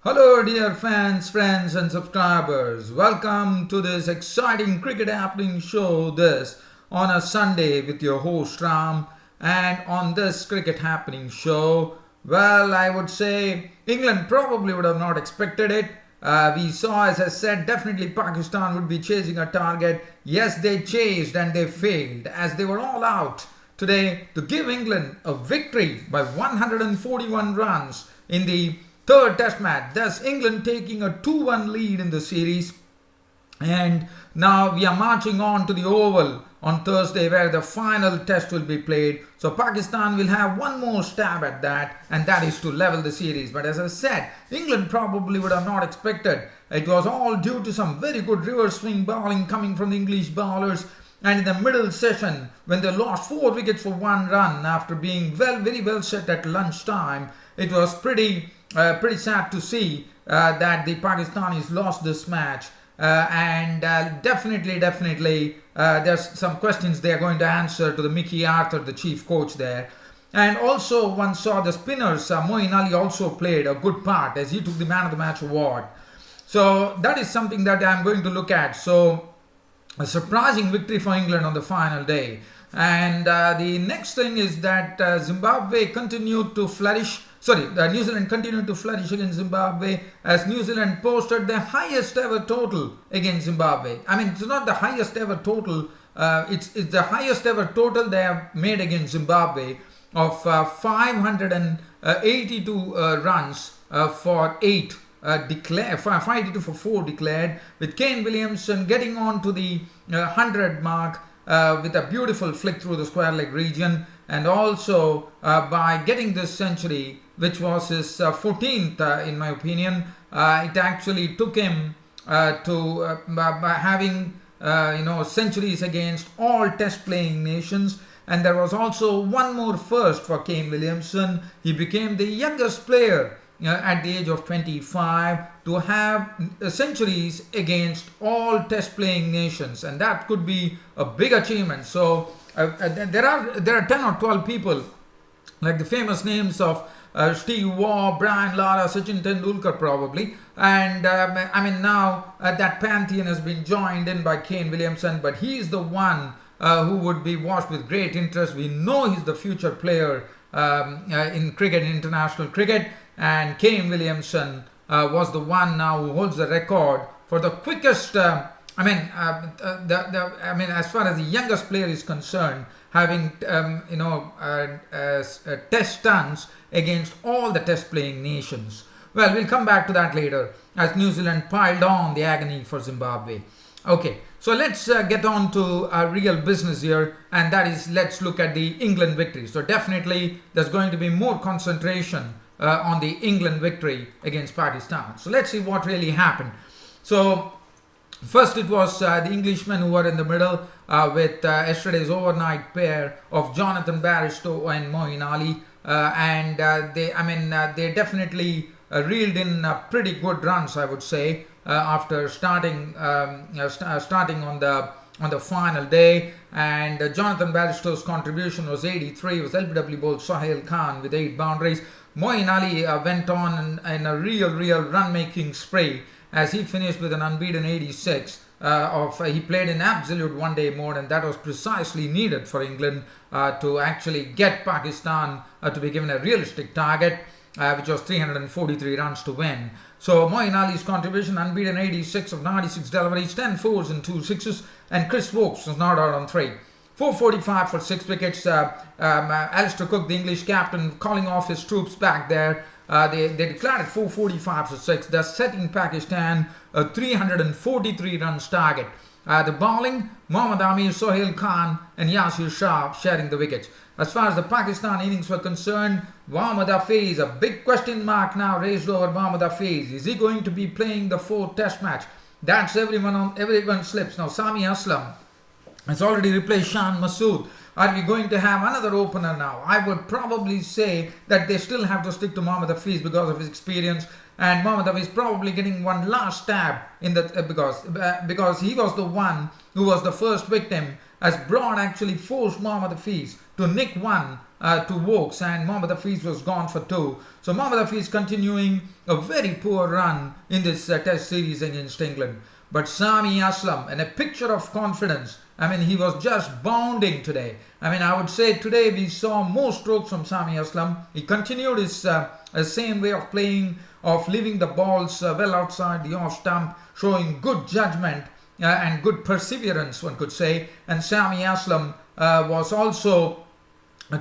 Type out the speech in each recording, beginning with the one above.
Hello dear fans, friends and subscribers. Welcome to this exciting cricket happening show this on a Sunday with your host Ram. And on this cricket happening show, well, I would say England probably would have not expected it. We saw, as I said, definitely Pakistan would be chasing a target. Yes, they chased and they failed as they were all out today to give England a victory by 141 runs in the third test match. Thus, England taking a 2-1 lead in the series. And now we are marching on to the Oval on Thursday where the final test will be played. So Pakistan will have one more stab at that, and that is to level the series. But as I said, England probably would have not expected. It was all due to some very good reverse swing bowling coming from the English bowlers. And in the middle session, when they lost 4 wickets for 1 run after being very well set at lunchtime, it was pretty sad to see that the Pakistanis lost this match. And definitely, there's some questions they are going to answer to the Mickey Arthur, the chief coach there. And also, one saw the spinners. Moeen Ali also played a good part as he took the Man of the Match award. So that is something that I'm going to look at. So a surprising victory for England on the final day. And the next thing is that Zimbabwe continued to flourish. New Zealand continued to flourish against Zimbabwe as New Zealand posted the highest ever total against Zimbabwe. I mean, it's not the highest ever total. It's the highest ever total they have made against Zimbabwe of 582 runs for 8 declared, 582 for 4 declared, with Kane Williamson getting on to the 100 mark with a beautiful flick through the square leg region, and also by getting this century, which was his 14th in my opinion. It actually took him to by having centuries against all test playing nations. And there was also one more first for Kane Williamson. He became the youngest player at the age of 25 to have centuries against all test playing nations, and that could be a big achievement. So there are 10 or 12 people like the famous names of Steve Waugh, Brian Lara, Sachin Tendulkar probably, and now that pantheon has been joined in by Kane Williamson, but he is the one who would be watched with great interest. We know he's the future player in cricket, in international cricket, and Kane Williamson was the one now who holds the record for the quickest. As far as the youngest player is concerned, having test stunts against all the test playing nations. Well, we'll come back to that later as New Zealand piled on the agony for Zimbabwe. Okay, so let's get on to real business here, and that is, let's look at the England victory. So definitely there's going to be more concentration on the England victory against Pakistan. So let's see what really happened. So first it was the Englishmen who were in the middle with yesterday's overnight pair of Jonathan Bairstow and Moeen Ali, they definitely reeled in pretty good runs, I would say, after starting on the final day. And Jonathan Bairstow's contribution was 83. It was LBW bowled Sohail Khan with 8 boundaries. Moeen Ali went on in a real run-making spree as he finished with an unbeaten 86. He played in absolute one-day mode, and that was precisely needed for England to actually get Pakistan to be given a realistic target, which was 343 runs to win. So Moeen Ali's contribution, unbeaten 86 of 96 deliveries, 10 fours and 2 sixes, and Chris Woakes was not out on 3. 445 for 6 wickets. Alistair Cook, the English captain, calling off his troops back there. They declared it 445 for 6, thus setting Pakistan a 343 runs target. The bowling, Mohammad Amir, Sohail Khan and Yasir Shah sharing the wickets. As far as the Pakistan innings were concerned, Mohammad Hafiz, a big question mark now raised over Mohammad Hafiz. Is he going to be playing the 4th test match? That's everyone's lips. Now Sami Aslam has already replaced Shan Masood. Are we going to have another opener now? I would probably say that they still have to stick to Mohammad Hafiz because of his experience, and Mohammad Hafiz probably getting one last stab in the because he was the one who was the first victim, as Broad actually forced Mohammad Hafiz to nick one to Vokes, and Mohammad Hafiz was gone for 2. So Mohammad Hafiz continuing a very poor run in this Test series against England. But Sami Aslam, and a picture of confidence. I mean, he was just bounding today. I mean, I would say today we saw more strokes from Sami Aslam. He continued his same way of playing, of leaving the balls well outside the off stump, showing good judgment and good perseverance, one could say. And Sami Aslam was also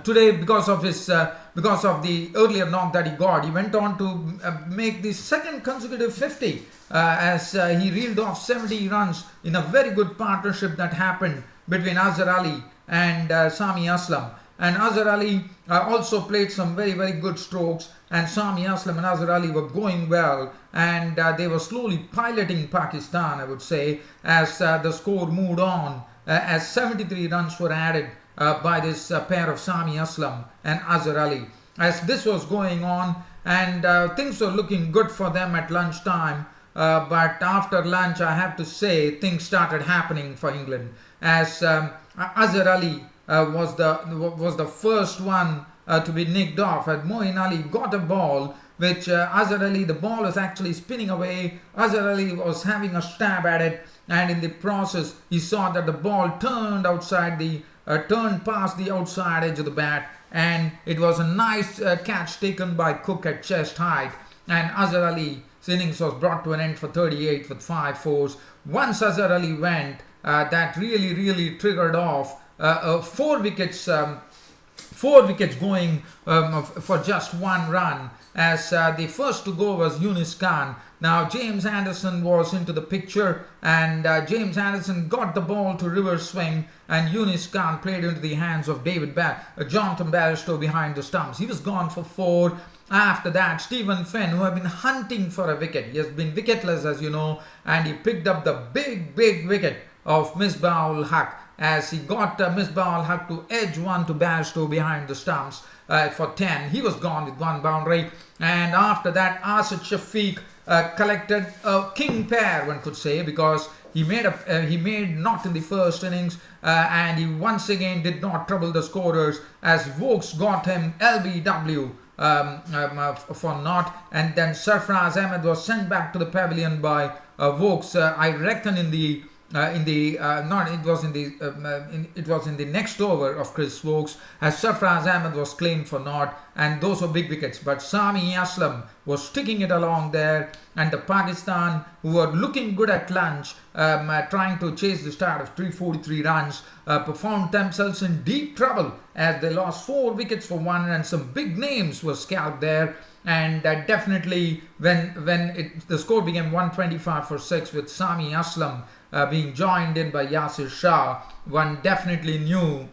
today, because of the earlier knock that he got, he went on to make the second consecutive 50 as he reeled off 70 runs in a very good partnership that happened between Azhar Ali and Sami Aslam. And Azhar Ali also played some very, very good strokes, and Sami Aslam and Azhar Ali were going well, and they were slowly piloting Pakistan, I would say, as the score moved on, as 73 runs were added by this pair of Sami Aslam and Azhar Ali. As this was going on, and things were looking good for them at lunchtime, but after lunch, I have to say, things started happening for England, as Azhar Ali was the first one to be nicked off. And Moeen Ali got a ball which Azhar Ali, the ball was actually spinning away. Azhar Ali was having a stab at it, and in the process he saw that the ball turned past the outside edge of the bat, and it was a nice catch taken by Cook at chest height, and Azhar Ali's innings was brought to an end for 38 with 5 fours. Once Azhar Ali went, that really triggered off 4 wickets going for just 1 run, as the first to go was Yunus Khan. Now James Anderson was into the picture, and James Anderson got the ball to reverse swing, and Yunus Khan played into the hands of Jonathan Barristow behind the stumps. He was gone for 4. After that, Stephen Finn, who had been hunting for a wicket, he has been wicketless, as you know, and he picked up the big wicket of Misbah-ul-Haq, as he got Misbah-ul-Haq to edge one to Barristow behind the stumps for 10. He was gone with 1 boundary, and after that Asad Shafiq collected a king pair, one could say, because he made not in the first innings, and he once again did not trouble the scorers, as Vokes got him LBW for naught, and then Sarfraz Ahmed was sent back to the pavilion by Vokes. I reckon it was in the next over of Chris Vokes, as Sarfraz Ahmed was claimed for naught, and those were big wickets. But Sami Aslam was sticking it along there, and the Pakistan, who were looking good at lunch, trying to chase the start of 343 runs, found themselves in deep trouble as they lost 4 wickets for 1, and some big names were scalped there. And definitely when the score became 125 for 6 with Sami Aslam being joined in by Yasir Shah, one definitely knew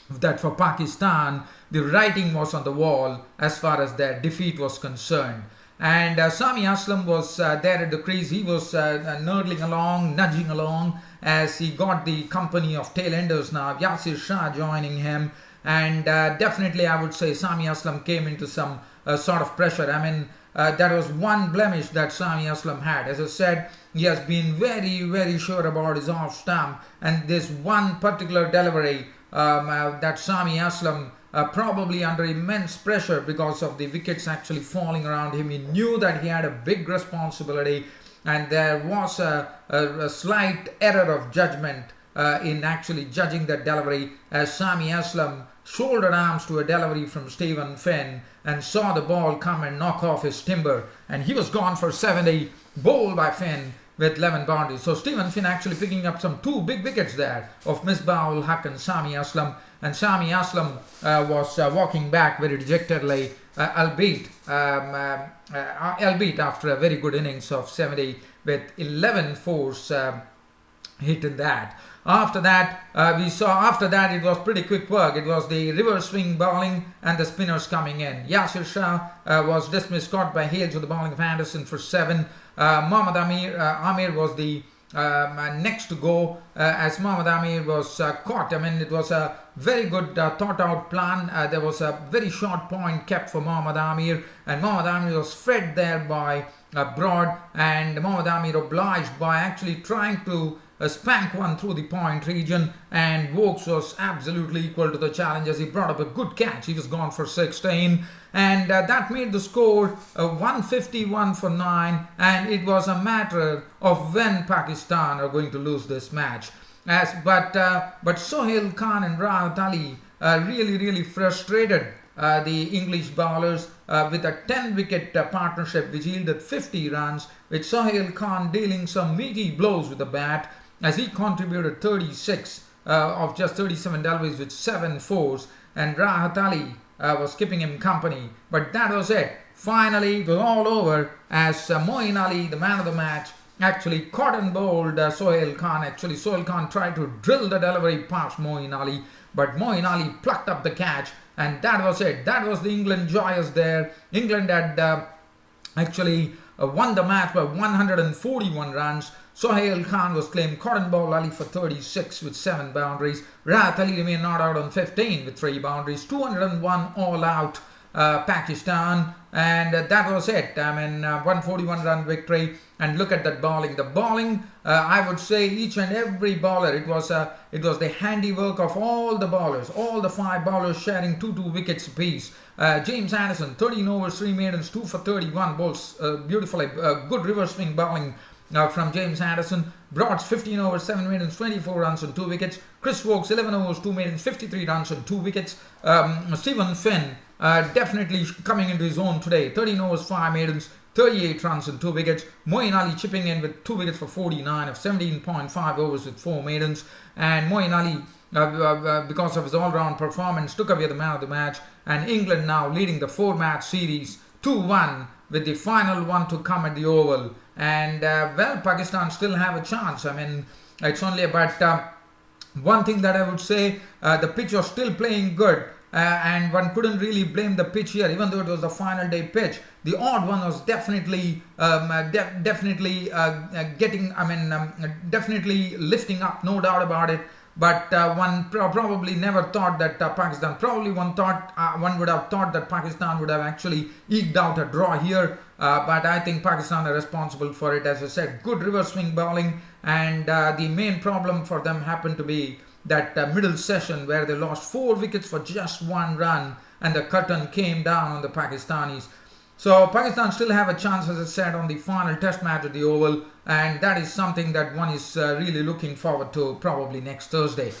that for Pakistan the writing was on the wall as far as their defeat was concerned. And Sami Aslam was there at the crease. He was nudging along as he got the company of tail-enders now, Yasir Shah joining him. And definitely I would say Sami Aslam came into some sort of pressure. I mean, that was one blemish that Sami Aslam had. As I said, he has been very sure about his off stump, and this one particular delivery that Sami Aslam, probably under immense pressure because of the wickets actually falling around him, he knew that he had a big responsibility, and there was a slight error of judgment in actually judging that delivery, as Sami Aslam shouldered arms to a delivery from Stephen Finn and saw the ball come and knock off his timber, and he was gone for 70, bowled by Finn with 11 boundaries. So Stephen Finn actually picking up some 2 big wickets there of Misbah-ul-Haq and Sami Aslam, and Sami Aslam was walking back very dejectedly, albeit after a very good innings of 70 with 11 fours hit in that. After that, it was pretty quick work. It was the reverse swing bowling and the spinners coming in. Yasir Shah was dismissed, caught by Hales with the bowling of Anderson for 7. Mohammad Amir was the next to go, as Mohammad Amir was caught. I mean, it was a very good thought out plan. There was a very short point kept for Mohammad Amir, and Mohammad Amir was fed there by Broad, and Mohammad Amir obliged by actually trying to spank one through the point region, and Vokes was absolutely equal to the challenge as he brought up a good catch. He was gone for 16, and that made the score 151 for 9, and it was a matter of when Pakistan are going to lose this match. But Sohail Khan and Rahat Ali really frustrated the English bowlers with a 10-wicket partnership which yielded 50 runs, with Sohail Khan dealing some meaty blows with the bat as he contributed 36 of just 37 deliveries with 7 fours, and Rahat Ali was keeping him company. But that was it. Finally, it was all over as Moeen Ali, the man of the match, actually caught and bowled Sohail Khan. Actually, Sohail Khan tried to drill the delivery past Moeen Ali, but Moeen Ali plucked up the catch, and that was it. That was the England joyous there. England had actually won the match by 141 runs. Sohail Khan was claimed cotton ball Ali for 36 with 7 boundaries. Rahat Ali remained not out on 15 with 3 boundaries. 201 all out Pakistan, and that was it. 141 run victory. And look at that bowling. The bowling, I would say each and every bowler, it was the handiwork of all the bowlers, all the 5 bowlers sharing 2 wickets apiece. James Anderson, 13 overs, 3 maidens, 2 for 31 balls, beautifully, good reverse swing bowling from James Anderson. Broad's 15 overs, 7 maidens, 24 runs and 2 wickets. Chris Vokes, 11 overs, 2 maidens, 53 runs and 2 wickets. Stephen Finn, definitely coming into his own today, 13 overs, 5 maidens, 38 runs and 2 wickets. Moeen Ali chipping in with 2 wickets for 49 of 17.5 overs with 4 maidens. And Moeen Ali, because of his all-round performance, took away the man of the match. And England now leading the 4-match series 2-1 with the final one to come at the Oval. And well, Pakistan still have a chance. It's only about one thing that I would say, the pitch was still playing good. And one couldn't really blame the pitch here, even though it was the final day pitch. The odd one was definitely definitely lifting up, no doubt about it. But one probably never thought that Pakistan, one would have thought that Pakistan would have actually eked out a draw here. But I think Pakistan are responsible for it. As I said, good reverse swing bowling, and the main problem for them happened to be that middle session where they lost 4 wickets for just 1 run, and the curtain came down on the Pakistanis. So Pakistan still have a chance, as I said, on the final test match at the Oval, and that is something that one is really looking forward to probably next Thursday.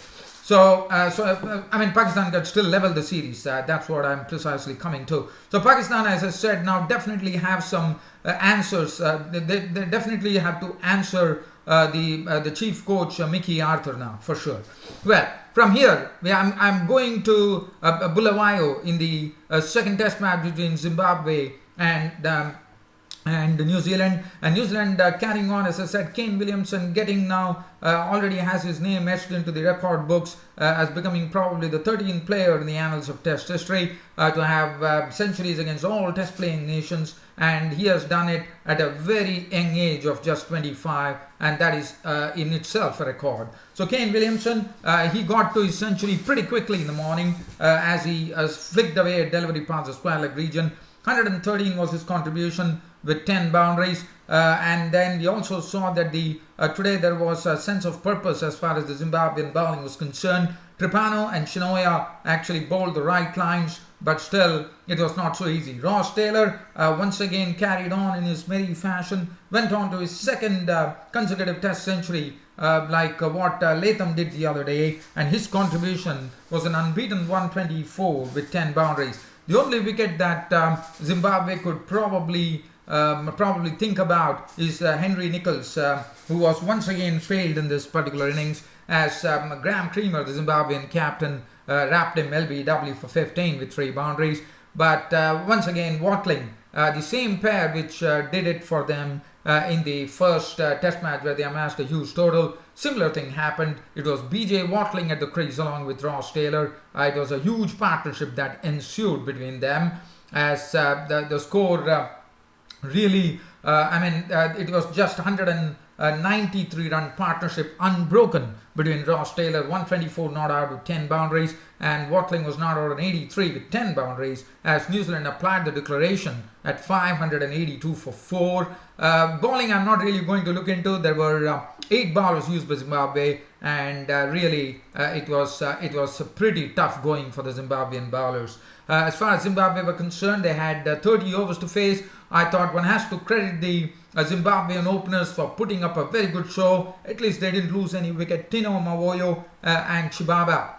Pakistan can still level the series. That's what I'm precisely coming to. So Pakistan, as I said, now definitely have some answers. They definitely have to answer the chief coach Mickey Arthur now, for sure. Well, from here, I'm going to Bulawayo in the second test match between Zimbabwe and New Zealand. And New Zealand carrying on, as I said, Kane Williamson getting now already has his name etched into the record books as becoming probably the 13th player in the annals of Test history to have centuries against all Test playing nations, and he has done it at a very young age of just 25, and that is in itself a record. So Kane Williamson, he got to his century pretty quickly in the morning as he flicked away a delivery past the square leg region. 113 was his contribution with 10 boundaries, and then we also saw that today there was a sense of purpose as far as the Zimbabwean bowling was concerned. Tripano and Shinoya actually bowled the right lines, but still it was not so easy. Ross Taylor once again carried on in his merry fashion, went on to his second consecutive test century like what Latham did the other day, and his contribution was an unbeaten 124 with 10 boundaries. The only wicket that Zimbabwe could probably think about is Henry Nichols, who was once again failed in this particular innings, as Graham Creamer, the Zimbabwean captain, wrapped him LBW for 15 with 3 boundaries. But once again, Watling, the same pair which did it for them in the first test match where they amassed a huge total. Similar thing happened. It was BJ Watling at the crease along with Ross Taylor. It was a huge partnership that ensued between them, as the score really, it was just 100 and a 93-run partnership unbroken between Ross Taylor, 124 not out with 10 boundaries, and Watling was not out on 83 with 10 boundaries, as New Zealand applied the declaration at 582 for 4. Bowling I'm not really going to look into. There were 8 bowlers used by Zimbabwe, and really it was pretty tough going for the Zimbabwean bowlers. As far as Zimbabwe were concerned, they had 30 overs to face. I thought one has to credit the Zimbabwean openers for putting up a very good show. At least they didn't lose any wicket. Tino Mawoyo and Chibaba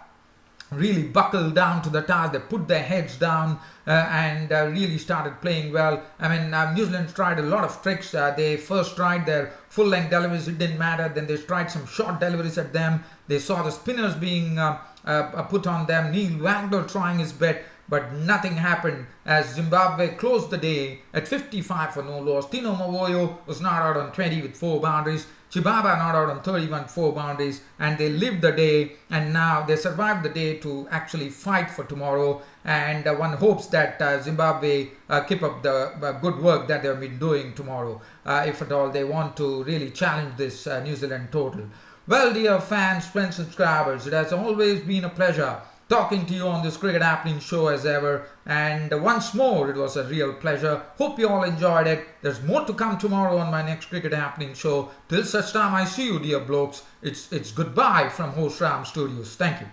really buckled down to the task. They put their heads down and really started playing well. I mean, New Zealand tried a lot of tricks. They first tried their full-length deliveries. It didn't matter. Then they tried some short deliveries at them. They saw the spinners being put on them. Neil Wagner trying his best, but nothing happened as Zimbabwe closed the day at 55 for no loss. Tino Mawoyo was not out on 20 with 4 boundaries. Chibaba not out on 31, 4 boundaries, and they lived the day, and now they survived the day to actually fight for tomorrow. And one hopes that Zimbabwe keep up the good work that they've been doing tomorrow, if at all they want to really challenge this New Zealand total. Well, dear fans, friends, subscribers, it has always been a pleasure talking to you on this Cricket Happening show as ever, and once more it was a real pleasure. Hope you all enjoyed it. There's more to come tomorrow on my next Cricket Happening show. Till such time I see you, dear blokes, it's goodbye from Host Ram Studios. Thank you.